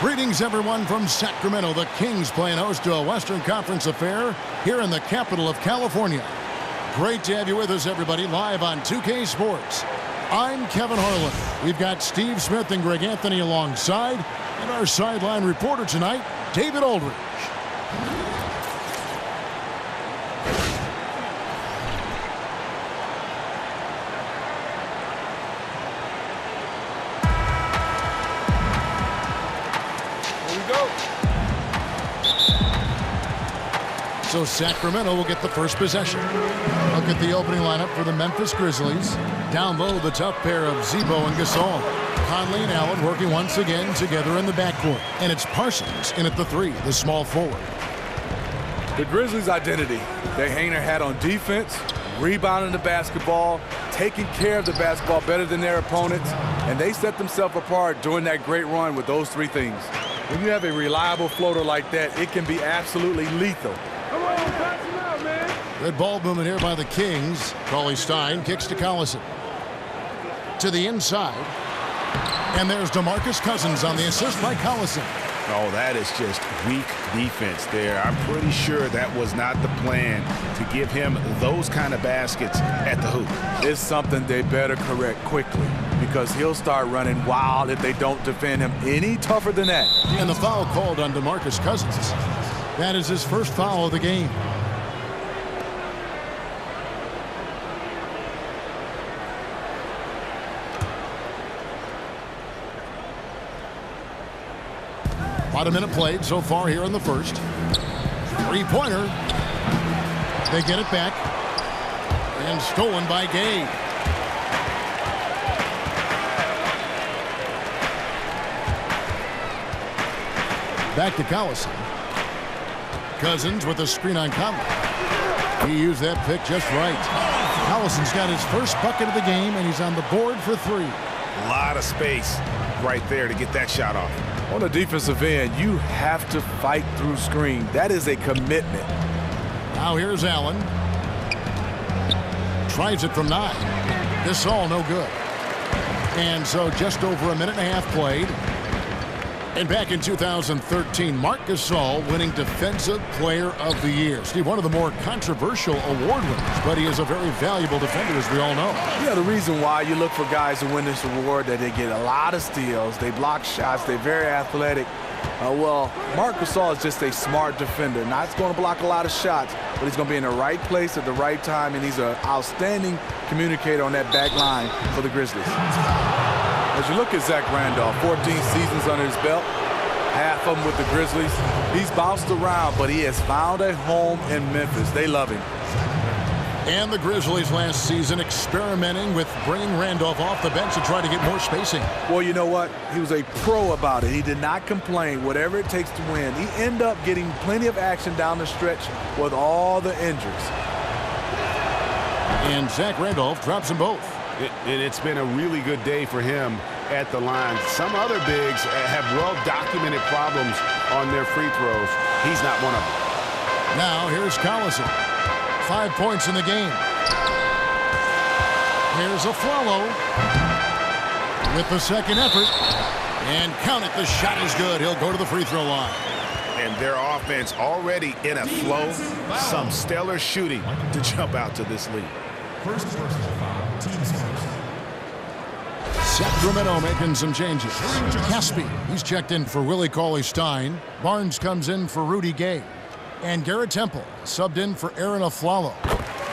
Greetings, everyone, from Sacramento. The Kings playing host to a Western Conference affair here in the capital of California. Great to have you with us, everybody, live on 2K Sports. I'm Kevin Harlan. We've got Steve Smith and Greg Anthony alongside, and our sideline reporter tonight, David Aldridge. So Sacramento will get the first possession. Look at the opening lineup for the Memphis Grizzlies. Down low, the tough pair of Zebo and Gasol. Conley and Allen working once again together in the backcourt. And it's Parsons in at the 3, the small forward. The Grizzlies' identity. They hang their hat on defense, rebounding the basketball, taking care of the basketball better than their opponents, and they set themselves apart during that great run with those 3 things. When you have a reliable floater like that, it can be absolutely lethal. Come on, pass him out, man. Good ball movement here by the Kings. Cauley-Stein kicks to Collison. To the inside. And there's DeMarcus Cousins on the assist by Collison. Oh, that is just weak defense there. I'm pretty sure that was not the plan to give him those kind of baskets at the hoop. It's something they better correct quickly because he'll start running wild if they don't defend him any tougher than that. And the foul called on DeMarcus Cousins. That is his first foul of the game. About a minute played so far here in the first. Three-pointer. They get it back. And stolen by Gay. Back to Collison. Cousins with a screen on Conley. He used that pick just right. Collison's got his first bucket of the game, and he's on the board for 3. A lot of space right there to get that shot off. On the defensive end, you have to fight through screen. That is a commitment. Now here's Allen. Tries it from 9. This all no good. And so just over a minute and a half played. And back in 2013, Marc Gasol winning Defensive Player of the Year. Steve, one of the more controversial award winners, but he is a very valuable defender, as we all know. Yeah, the reason why you look for guys to win this award, that they get a lot of steals, they block shots, they're very athletic. Well, Marc Gasol is just a smart defender. Not going to block a lot of shots, but he's going to be in the right place at the right time, and he's an outstanding communicator on that back line for the Grizzlies. As you look at Zach Randolph, 14 seasons under his belt, half of them with the Grizzlies. He's bounced around, but he has found a home in Memphis. They love him. And the Grizzlies last season experimenting with bringing Randolph off the bench to try to get more spacing. Well, you know what? He was a pro about it. He did not complain, whatever it takes to win. He ended up getting plenty of action down the stretch with all the injuries. And Zach Randolph drops them both. It's been a really good day for him at the line. Some other bigs have well-documented problems on their free throws. He's not one of them. Now here's Collison. 5 points in the game. Here's Afflalo with the second effort. And count it, the shot is good. He'll go to the free throw line. And their offense already in a flow. Some stellar shooting to jump out to this lead. First personal foul, team's first. Sacramento making some changes. Caspi, he's checked in for Willie Cauley-Stein. Barnes comes in for Rudy Gay. And Garrett Temple subbed in for Aaron Afflalo.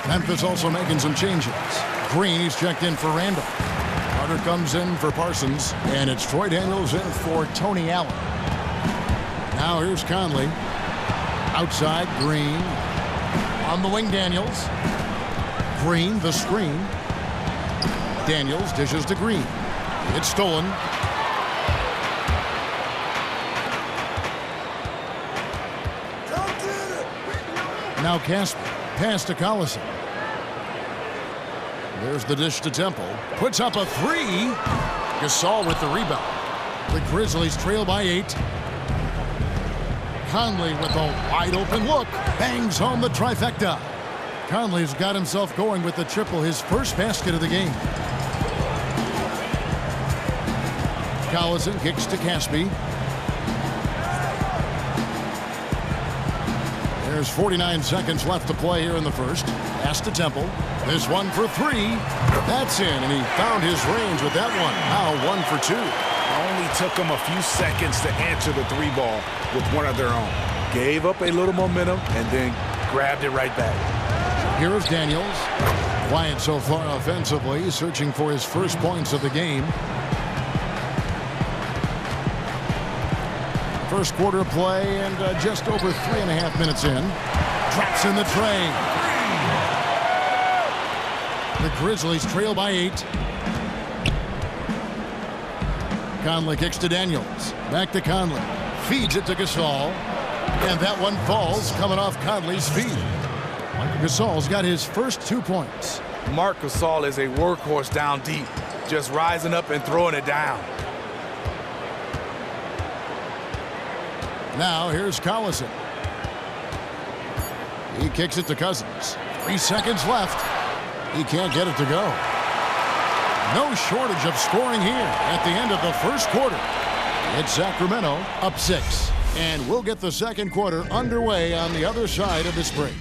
Memphis also making some changes. Green, he's checked in for Randall. Carter comes in for Parsons. And it's Troy Daniels in for Tony Allen. Now here's Conley. Outside, Green. On the wing, Daniels. Green, the screen. Daniels dishes to Green. It's stolen. Now Casper, pass to Collison. There's the dish to Temple. Puts up a 3. Gasol with the rebound. The Grizzlies trail by 8. Conley with a wide open look. Bangs home the trifecta. Conley's got himself going with the triple, his first basket of the game. Collison kicks to Caspi. There's 49 seconds left to play here in the first. Pass to Temple. This one for three. That's in, and he found his range with that one. Now 1 for 2. Only took them a few seconds to answer the three ball with one of their own. Gave up a little momentum and then grabbed it right back. Here's Daniels. Quiet so far offensively, searching for his first points of the game. First quarter of play and just over 3.5 minutes in. Drops in the tray. The Grizzlies trail by 8. Conley kicks to Daniels. Back to Conley. Feeds it to Gasol. And that one falls coming off Conley's feet. Gasol's got his first 2 points. Marc Gasol is a workhorse down deep, just rising up and throwing it down. Now here's Collison. He kicks it to Cousins. 3 seconds left. He can't get it to go. No shortage of scoring here at the end of the first quarter. It's Sacramento up 6. And we'll get the second quarter underway on the other side of this break.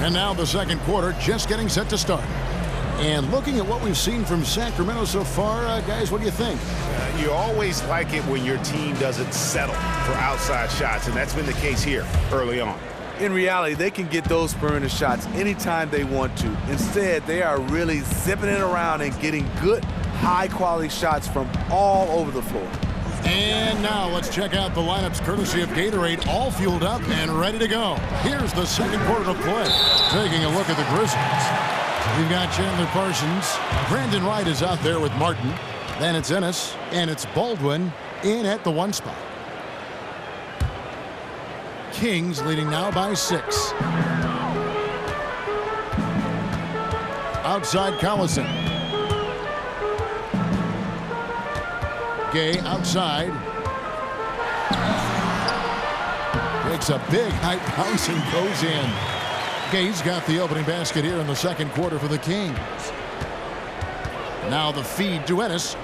And now the second quarter just getting set to start. And looking at what we've seen from Sacramento so far, guys, what do you think? You always like it when your team doesn't settle for outside shots, and that's been the case here early on. In reality, they can get those perimeter shots anytime they want to. Instead, they are really zipping it around and getting good, high-quality shots from all over the floor. And now let's check out the lineups courtesy of Gatorade, all fueled up and ready to go. Here's the second quarter of play. Taking a look at the Grizzlies. We've got Chandler Parsons. Brandon Wright is out there with Martin. Then it's Ennis, and it's Baldwin in at the 1 spot. Kings leading now by 6. Outside Collison. Gay outside. Takes a big high bounce and goes in. Gay's got the opening basket here in the second quarter for the Kings. Now the feed to Ennis.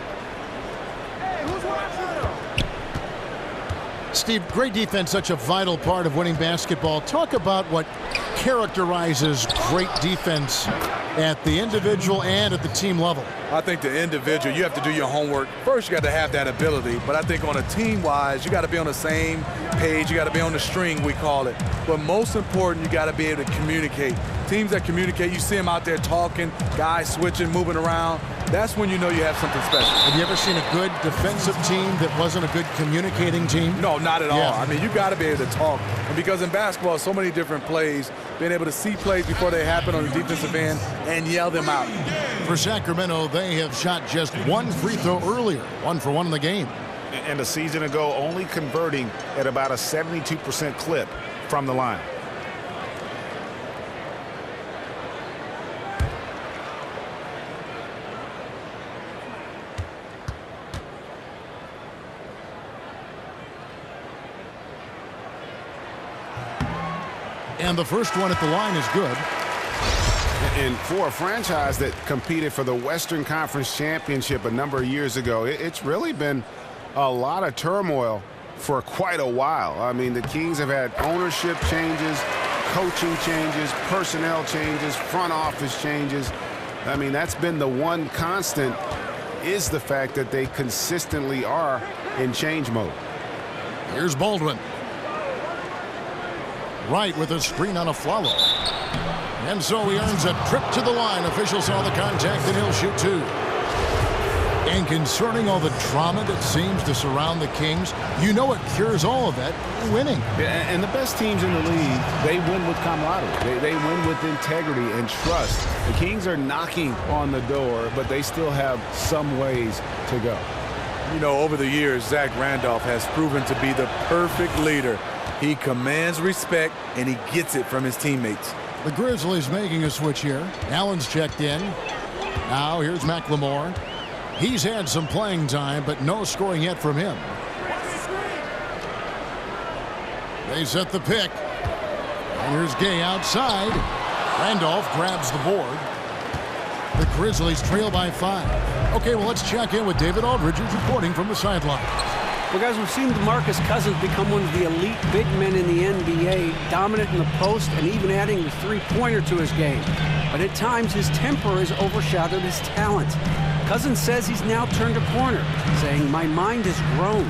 Steve, great defense, such a vital part of winning basketball. Talk about what characterizes great defense at the individual and at the team level. I think the individual, you have to do your homework. First, you got to have that ability. But I think on a team-wise, you got to be on the same page. You got to be on the string, we call it. But most important, you got to be able to communicate. Teams that communicate, you see them out there talking, guys switching, moving around. That's when you know you have something special. Have you ever seen a good defensive team that wasn't a good communicating team? No, not at all. Yeah. I mean, you got to be able to talk. And because in basketball, so many different plays, being able to see plays before they happen on the defensive end and yell them out. For Sacramento, they have shot just 1 free throw earlier, 1 for 1 in the game. And a season ago, only converting at about a 72% clip from the line. And the first one at the line is good. And for a franchise that competed for the Western Conference Championship a number of years ago, it's really been a lot of turmoil for quite a while. I mean, the Kings have had ownership changes, coaching changes, personnel changes, front office changes. I mean, that's been the one constant, is the fact that they consistently are in change mode. Here's Baldwin. Wright with a screen on Afflalo. And so he earns a trip to the line. Officials saw the contact, and he'll shoot 2. And concerning all the drama that seems to surround the Kings, you know what cures all of that? Winning. Yeah, and the best teams in the league, they win with camaraderie. They win with integrity and trust. The Kings are knocking on the door, but they still have some ways to go. You know, over the years, Zach Randolph has proven to be the perfect leader. He commands respect, and he gets it from his teammates. The Grizzlies making a switch here. Allen's checked in. Now here's McLemore. He's had some playing time, but no scoring yet from him. They set the pick. And here's Gay outside. Randolph grabs the board. The Grizzlies trail by 5. Okay, well, let's check in with David Aldridge, who's reporting from the sideline. Well, guys, we've seen DeMarcus Cousins become one of the elite big men in the NBA, dominant in the post and even adding the three-pointer to his game. But at times, his temper has overshadowed his talent. Cousins says he's now turned a corner, saying, "My mind has grown.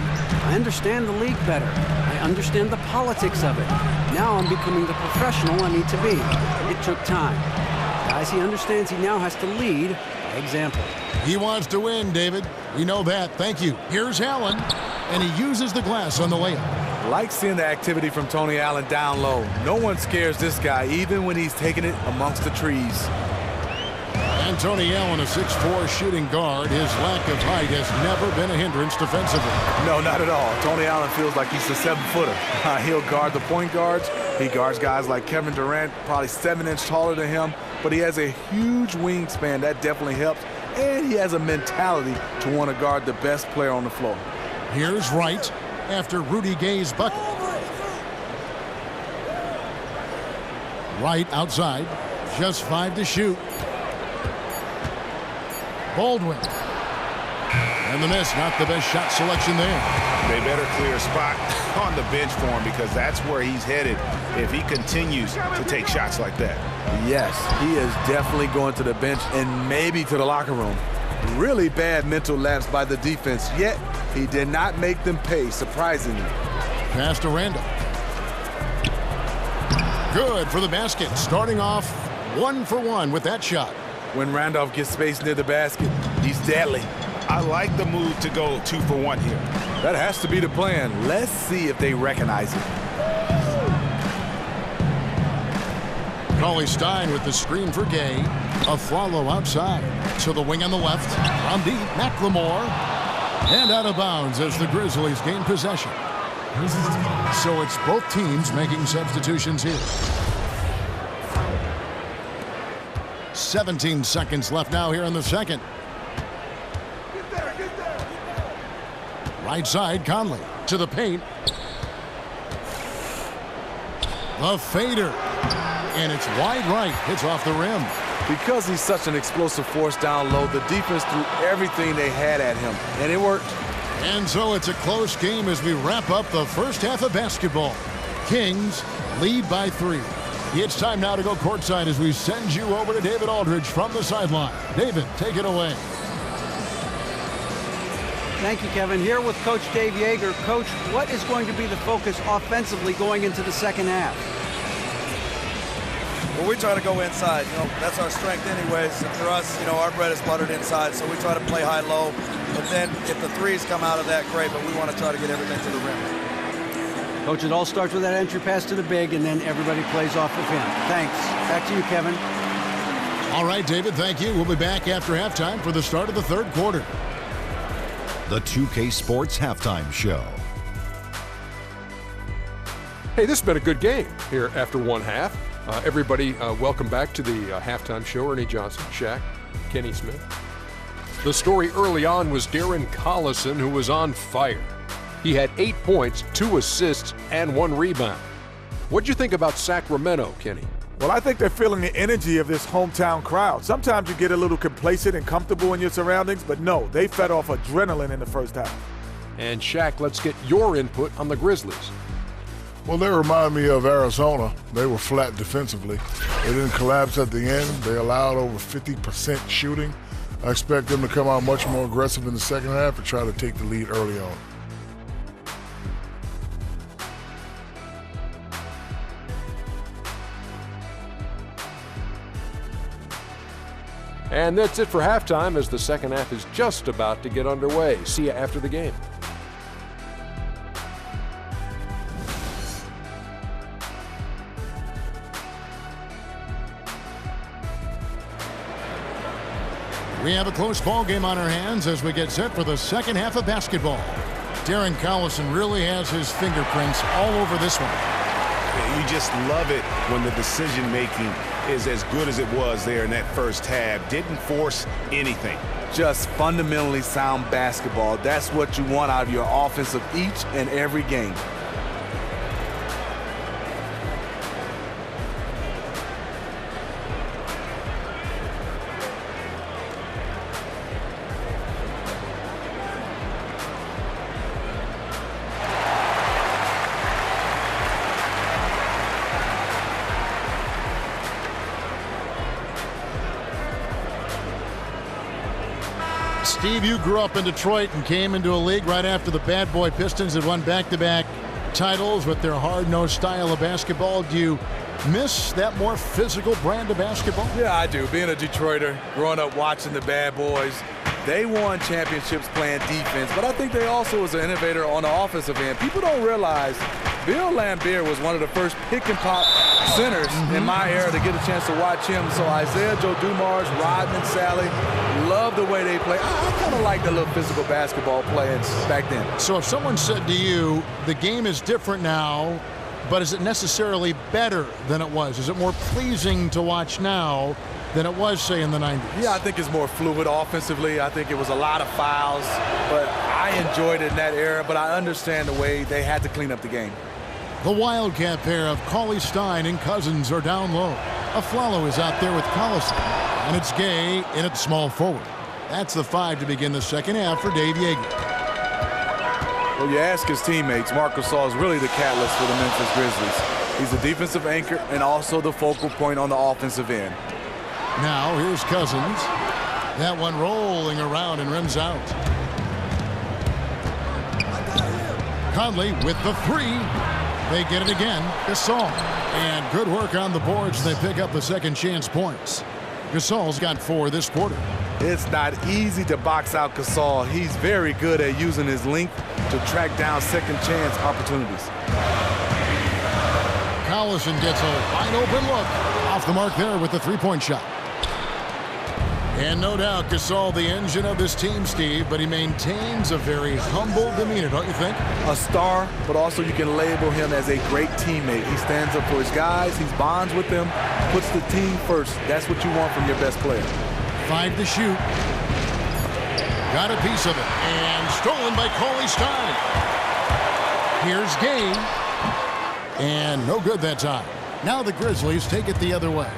I understand the league better. I understand the politics of it. Now I'm becoming the professional I need to be. It took time." Guys, he understands he now has to lead by example. He wants to win, David. We know that. Thank you. Here's Allen, and he uses the glass on the layup. Like seeing the activity from Tony Allen down low. No one scares this guy, even when he's taking it amongst the trees. And Tony Allen, a 6'4" shooting guard. His lack of height has never been a hindrance defensively. No, not at all. Tony Allen feels like he's a 7-footer. He'll guard the point guards. He guards guys like Kevin Durant, probably 7 inches taller than him. But he has a huge wingspan. That definitely helps. And he has a mentality to want to guard the best player on the floor. Here's Wright after Rudy Gay's bucket. Wright outside. Just 5 to shoot. Baldwin. And the miss, not the best shot selection there. They better clear a spot on the bench for him because that's where he's headed if he continues to take shots like that. Yes, he is definitely going to the bench and maybe to the locker room. Really bad mental lapse by the defense, yet he did not make them pay, surprisingly. Pass to Randall. Good for the basket. Starting off 1 for 1 with that shot. When Randolph gets space near the basket, he's deadly. I like the move to go 2 for 1 here. That has to be the plan. Let's see if they recognize it. Cauley-Stein with the screen for Gay. Afflalo outside. To the wing on the left. From deep, McLemore. And out of bounds as the Grizzlies gain possession. So it's both teams making substitutions here. 17 seconds left now here in the second. Right side, Conley to the paint. The fader. And it's wide right. Hits off the rim. Because he's such an explosive force down low, the defense threw everything they had at him, and it worked. And so it's a close game as we wrap up the first half of basketball. Kings lead by 3. It's time now to go courtside as we send you over to David Aldridge from the sideline. David, take it away. Thank you, Kevin. Here with Coach Dave Yeager. Coach, what is going to be the focus offensively going into the second half? Well, we try to go inside. That's our strength anyways. For us, our bread is buttered inside, so we try to play high-low. But then if the threes come out of that, great, but we want to try to get everything to the rim. Coach, it all starts with that entry pass to the big, and then everybody plays off of him. Thanks. Back to you, Kevin. All right, David, thank you. We'll be back after halftime for the start of the third quarter. The 2K Sports Halftime Show. Hey, this has been a good game here after one half. Everybody, welcome back to the halftime show. Ernie Johnson, Shaq, Kenny Smith. The story early on was Darren Collison, who was on fire. He had 8 points, 2 assists, and 1 rebound. What'd you think about Sacramento, Kenny? Well, I think they're feeling the energy of this hometown crowd. Sometimes you get a little complacent and comfortable in your surroundings, but no, they fed off adrenaline in the first half. And Shaq, let's get your input on the Grizzlies. Well, they remind me of Arizona. They were flat defensively. They didn't collapse at the end. They allowed over 50% shooting. I expect them to come out much more aggressive in the second half and try to take the lead early on. And that's it for halftime as the second half is just about to get underway. See you after the game. We have a close ball game on our hands as we get set for the second half of basketball. Darren Collison really has his fingerprints all over this one. You just love it when the decision-making is as good as it was there in that first half. Didn't force anything. Just fundamentally sound basketball. That's what you want out of your offense of each and every game. Steve, you grew up in Detroit and came into a league right after the Bad Boy Pistons had won back-to-back titles with their hard-nosed style of basketball. Do you miss that more physical brand of basketball? Yeah, I do. Being a Detroiter, growing up watching the Bad Boys, they won championships playing defense, but I think they also was an innovator on the offensive end. People don't realize Bill Laimbeer was one of the first pick-and-pop centers in my era to get a chance to watch him. So Isaiah Joe Dumars, Rodman, Sally, love the way they play. I kind of like the little physical basketball playing back then. So if someone said to you, the game is different now, but is it necessarily better than it was? Is it more pleasing to watch now than it was, say, in the 90s? Yeah, I think it's more fluid offensively. I think it was a lot of fouls, but I enjoyed it in that era, but I understand the way they had to clean up the game. The Wildcat pair of Cauley Stein and Cousins are down low. Aflalo is out there with Collison, and it's Gay in at small forward. That's the 5 to begin the second half for Dave Yeager. Well, you ask his teammates, Marc Gasol is really the catalyst for the Memphis Grizzlies. He's a defensive anchor and also the focal point on the offensive end. Now here's Cousins. That one rolling around and rims out. Conley with the 3. They get it again. Gasol. And good work on the boards. They pick up the second chance points. Gasol's got 4 this quarter. It's not easy to box out Gasol. He's very good at using his length to track down second chance opportunities. Collison gets a wide open look. Off the mark there with the 3-point shot. And no doubt Gasol the engine of this team, Steve, but he maintains a very humble demeanor, don't you think? A star, but also you can label him as a great teammate. He stands up for his guys, he bonds with them, puts the team first. That's what you want from your best player. 5 to shoot. Got a piece of it. And stolen by Cauley Stein. Here's Gay. And no good that time. Now the Grizzlies take it the other way.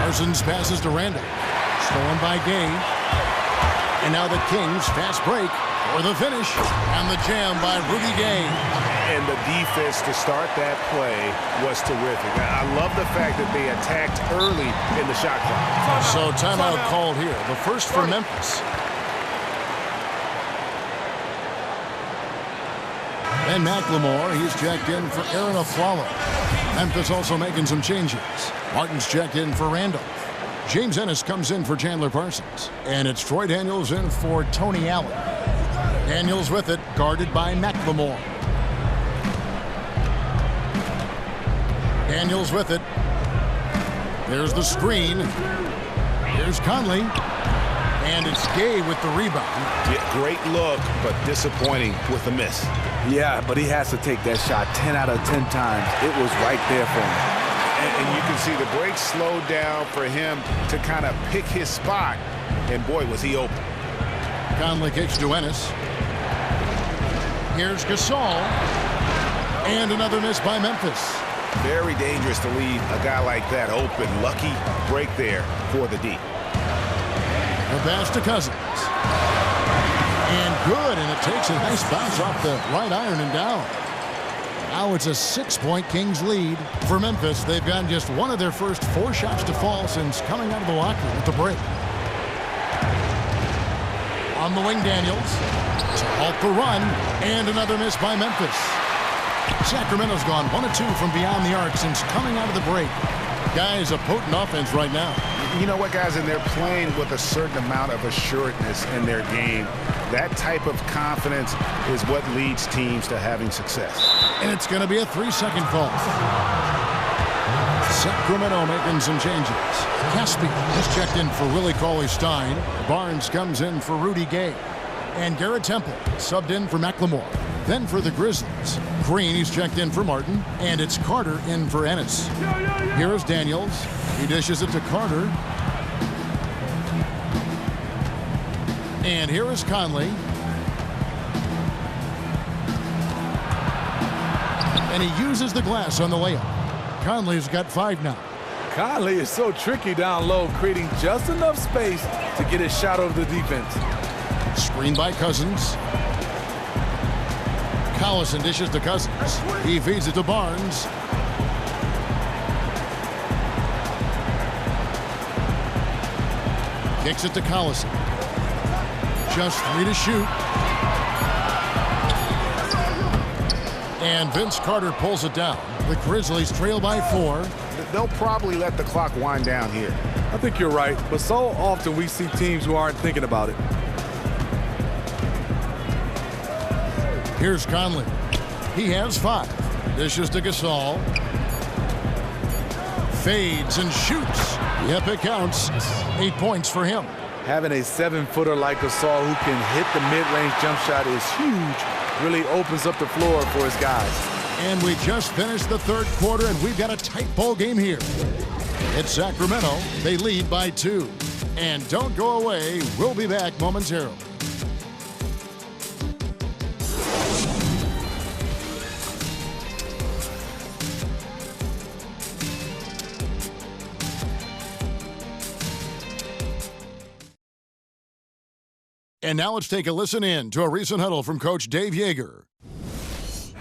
Parsons passes to Randall. Stolen by Gay. And now the Kings fast break for the finish. And the jam by Rudy Gay. And the defense to start that play was terrific. I love the fact that they attacked early in the shot clock. So timeout called here. The first for Memphis. And McLemore, he's checked in for Aaron Aflalo. Memphis also making some changes. Martin's checked in for Randall. James Ennis comes in for Chandler Parsons. And it's Troy Daniels in for Tony Allen. Daniels with it, guarded by McLemore. Daniels with it. There's the screen. Here's Conley. And it's Gay with the rebound. Yeah, great look, but disappointing with the miss. Yeah, but he has to take that shot 10 out of 10 times. It was right there for him. And you can see the break slowed down for him to kind of pick his spot. And boy, was he open. Conley kicks to Ennis. Here's Gasol. And another miss by Memphis. Very dangerous to leave a guy like that open. Lucky break there for the D. The pass to Cousins. And good, and it takes a nice bounce off the right iron and down. Now it's a 6-point Kings lead for Memphis. They've gotten just one of their first 4 shots to fall since coming out of the locker room at the break. On the wing, Daniels. To halt the run, and another miss by Memphis. Sacramento's gone 1 of 2 from beyond the arc since coming out of the break. Guys, a potent offense right now. You know what, guys, and they're playing with a certain amount of assuredness in their game. That type of confidence is what leads teams to having success. And it's going to be a 3-second call. Sacramento making some changes. Caspi has checked in for Willie Cauley-Stein. Barnes comes in for Rudy Gay. And Garrett Temple subbed in for McLemore. Then for the Grizzlies, Green, he's checked in for Martin. And it's Carter in for Ennis. Here's Daniels. He dishes it to Carter. And here is Conley. And he uses the glass on the layup. Conley's got 5 now. Conley is so tricky down low, creating just enough space to get his shot over the defense. Screen by Cousins. Collison dishes to Cousins. He feeds it to Barnes. Kicks it to Collison. Just 3 to shoot. And Vince Carter pulls it down. The Grizzlies trail by 4. They'll probably let the clock wind down here. I think you're right, but so often we see teams who aren't thinking about it. Here's Conley. He has 5. Dishes to Gasol. Fades and shoots. Yep, it counts. 8 points for him. Having a 7-footer like Gasol who can hit the mid-range jump shot is huge. Really opens up the floor for his guys. And we just finished the 3rd quarter, and we've got a tight ball game here. It's Sacramento. They lead by 2. And don't go away. We'll be back momentarily. And now let's take a listen in to a recent huddle from Coach Dave Yeager.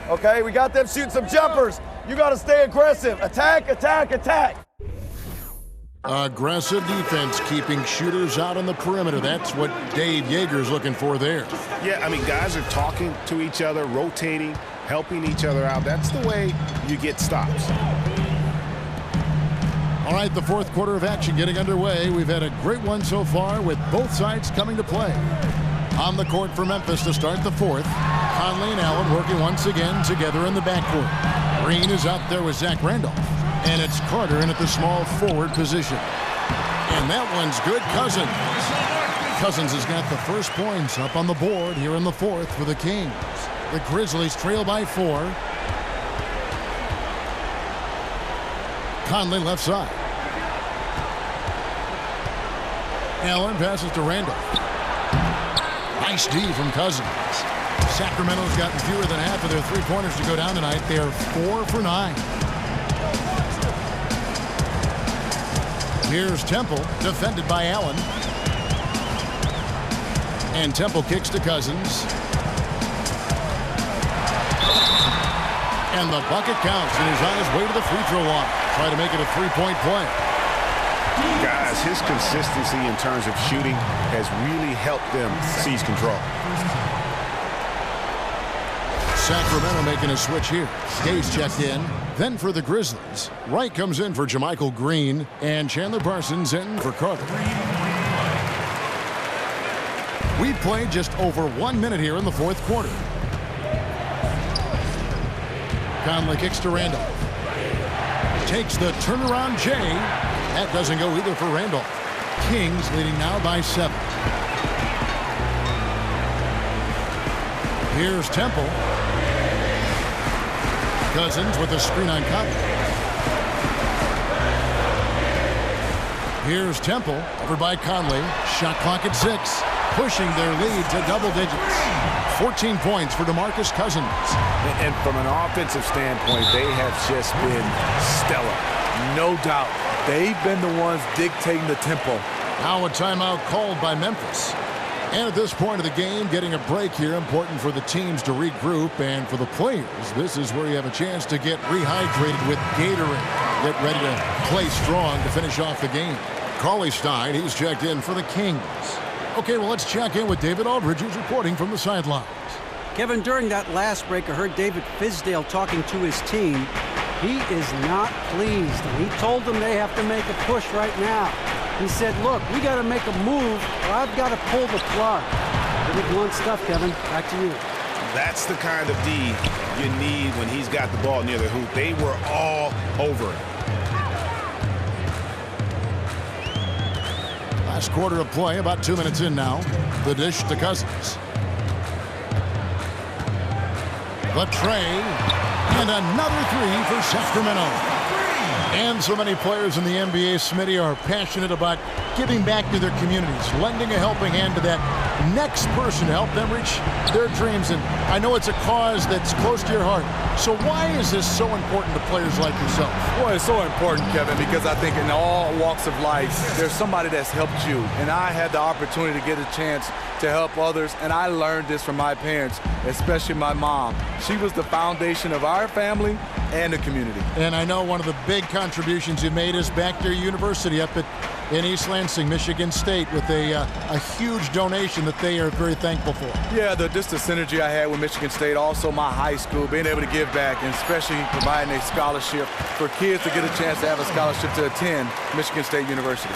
Okay, we got them shooting some jumpers. You got to stay aggressive. Attack, attack, attack. Aggressive defense, keeping shooters out on the perimeter. That's what Dave Yeager's looking for there. Yeah, I mean, guys are talking to each other, rotating, helping each other out. That's the way you get stops. All right, the 4th quarter of action getting underway. We've had a great one so far with both sides coming to play. On the court for Memphis to start the 4th. Conley and Allen working once again together in the backcourt. Green is out there with Zach Randolph. And it's Carter in at the small forward position. And that one's good. Cousins. Cousins has got the first points up on the board here in the 4th for the Kings. The Grizzlies trail by 4. Conley left side. Allen passes to Randolph. Nice D from Cousins. Sacramento's gotten fewer than half of their 3-pointers to go down tonight. They are 4 for 9. Here's Temple, defended by Allen. And Temple kicks to Cousins. And the bucket counts, and he's on his way to the free throw line. Try to make it a 3-point play. Guys, his consistency in terms of shooting has really helped them seize control. Sacramento making a switch here. Gay's checked in. Then for the Grizzlies, Wright comes in for Jermichael Green, and Chandler Parsons in for Carter. We played just over 1 minute here in the 4th quarter. Conley kicks to Randolph. Takes the turnaround J. That doesn't go either for Randolph. Kings leading now by 7. Here's Temple. Cousins with a screen on Conley. Here's Temple over by Conley. Shot clock at 6. Pushing their lead to double digits. 14 points for DeMarcus Cousins. And from an offensive standpoint, they have just been stellar. No doubt. They've been the ones dictating the tempo. Now a timeout called by Memphis. And at this point of the game, getting a break here, important for the teams to regroup. And for the players, this is where you have a chance to get rehydrated with Gatorade. Get ready to play strong to finish off the game. Cauley Stein, he's checked in for the Kings. Okay, well, let's check in with David Aldridge, who's reporting from the sidelines. Kevin, during that last break, I heard David Fizdale talking to his team. He is not pleased, and he told them they have to make a push right now. He said, look, we got to make a move, or I've got to pull the plug. Pretty blunt stuff, Kevin. Back to you. That's the kind of D you need when he's got the ball near the hoop. They were all over it. Last quarter of play, about 2 minutes in now. The dish to Cousins. The tray, and another 3 for Sacramento. And so many players in the NBA, Smitty, are passionate about giving back to their communities, lending a helping hand to that next person to help them reach their dreams. And I know it's a cause that's close to your heart. So why is this so important to players like yourself? Well, it's so important, Kevin, because I think in all walks of life, there's somebody that's helped you. And I had the opportunity to get a chance to help others, and I learned this from my parents, especially my mom. She was the foundation of our family and the community. And I know one of the big contributions you made is back to your university up in East Lansing, Michigan State, with a huge donation that they are very thankful for. Yeah, just the synergy I had with Michigan State, also my high school, being able to give back, and especially providing a scholarship for kids to get a chance to have a scholarship to attend Michigan State University.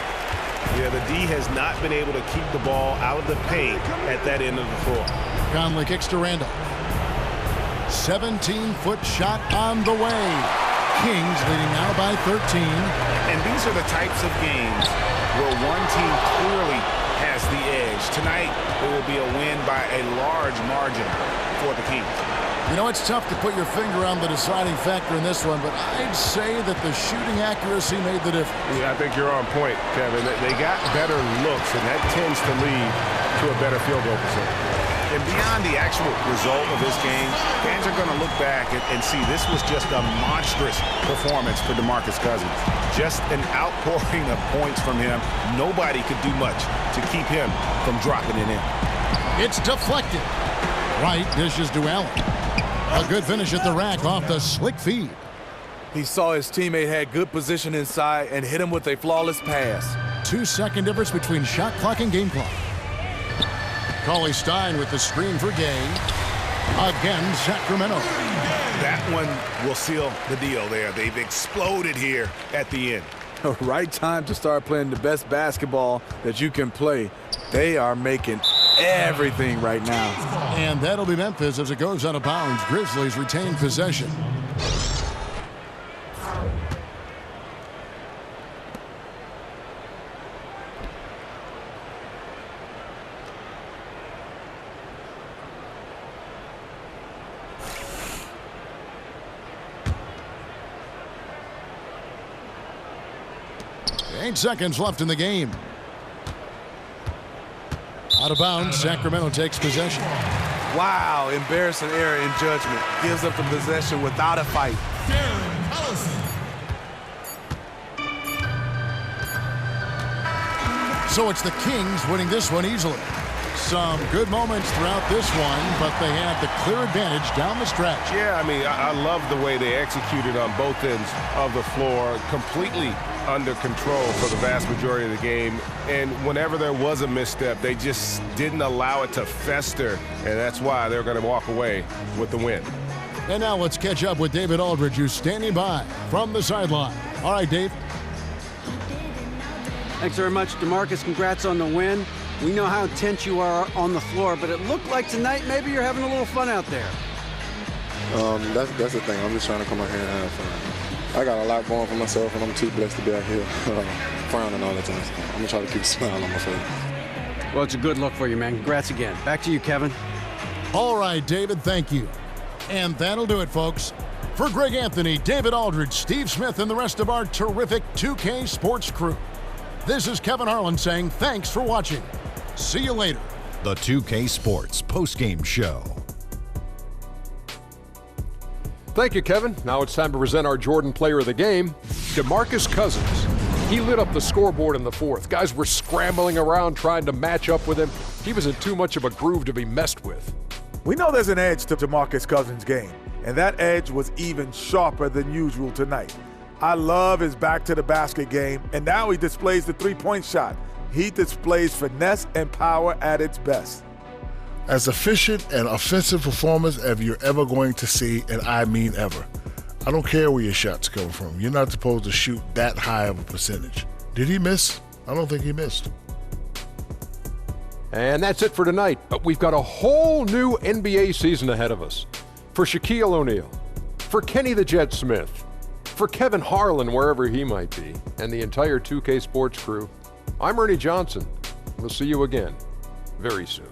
Yeah, the D has not been able to keep the ball out of the paint at that end of the floor. Conley kicks to Randall. 17-foot shot on the way. Kings leading now by 13. And these are the types of games where one team clearly has the edge. Tonight, it will be a win by a large margin for the Kings. You know, it's tough to put your finger on the deciding factor in this one, but I'd say that the shooting accuracy made the difference. Yeah, I think you're on point, Kevin. They got better looks, and that tends to lead to a better field goal percentage. And beyond the actual result of this game, fans are going to look back and see this was just a monstrous performance for DeMarcus Cousins. Just an outpouring of points from him. Nobody could do much to keep him from dropping it in. It's deflected. Wright dishes to Allen. A good finish at the rack off the slick feed. He saw his teammate had good position inside and hit him with a flawless pass. 2-second difference between shot clock and game clock. Cauley-Stein with the screen for Gay. Again, Sacramento. That one will seal the deal there. They've exploded here at the end. Right time to start playing the best basketball that you can play. They are making everything right now. And that'll be Memphis as it goes out of bounds. Grizzlies retain possession. Eight seconds left in the game. Out of bounds, Sacramento takes possession. Wow, embarrassing error in judgment. Gives up the possession without a fight. So it's the Kings winning this one easily. Some good moments throughout this one, but they have the clear advantage down the stretch. Yeah, I mean, I love the way they executed on both ends of the floor, completely under control for the vast majority of the game. And whenever there was a misstep, they just didn't allow it to fester, and that's why they're going to walk away with the win. And now let's catch up with David Aldridge, who's standing by from the sideline. All right, Dave. Thanks very much, DeMarcus. Congrats on the win. We know how intense you are on the floor, but it looked like tonight maybe you're having a little fun out there. That's the thing. I'm just trying to come out here and have fun. I got a lot going for myself, and I'm too blessed to be out here frowning all the time. So I'm going to try to keep a smile on my face. Well, it's a good look for you, man. Congrats again. Back to you, Kevin. All right, David, thank you. And that'll do it, folks. For Greg Anthony, David Aldridge, Steve Smith, and the rest of our terrific 2K Sports crew, this is Kevin Harlan saying thanks for watching. See you later. The 2K Sports postgame show. Thank you, Kevin. Now it's time to present our Jordan Player of the Game, DeMarcus Cousins. He lit up the scoreboard in the fourth. Guys were scrambling around trying to match up with him. He was in too much of a groove to be messed with. We know there's an edge to DeMarcus Cousins' game, and that edge was even sharper than usual tonight. I love his back-to-the-basket game, and now he displays the three-point shot. He displays finesse and power at its best. As efficient and offensive performance as you're ever going to see, and I mean ever. I don't care where your shots come from. You're not supposed to shoot that high of a percentage. Did he miss? I don't think he missed. And that's it for tonight. But we've got a whole new NBA season ahead of us. For Shaquille O'Neal, for Kenny the Jet Smith, for Kevin Harlan, wherever he might be, and the entire 2K Sports crew, I'm Ernie Johnson. We'll see you again very soon.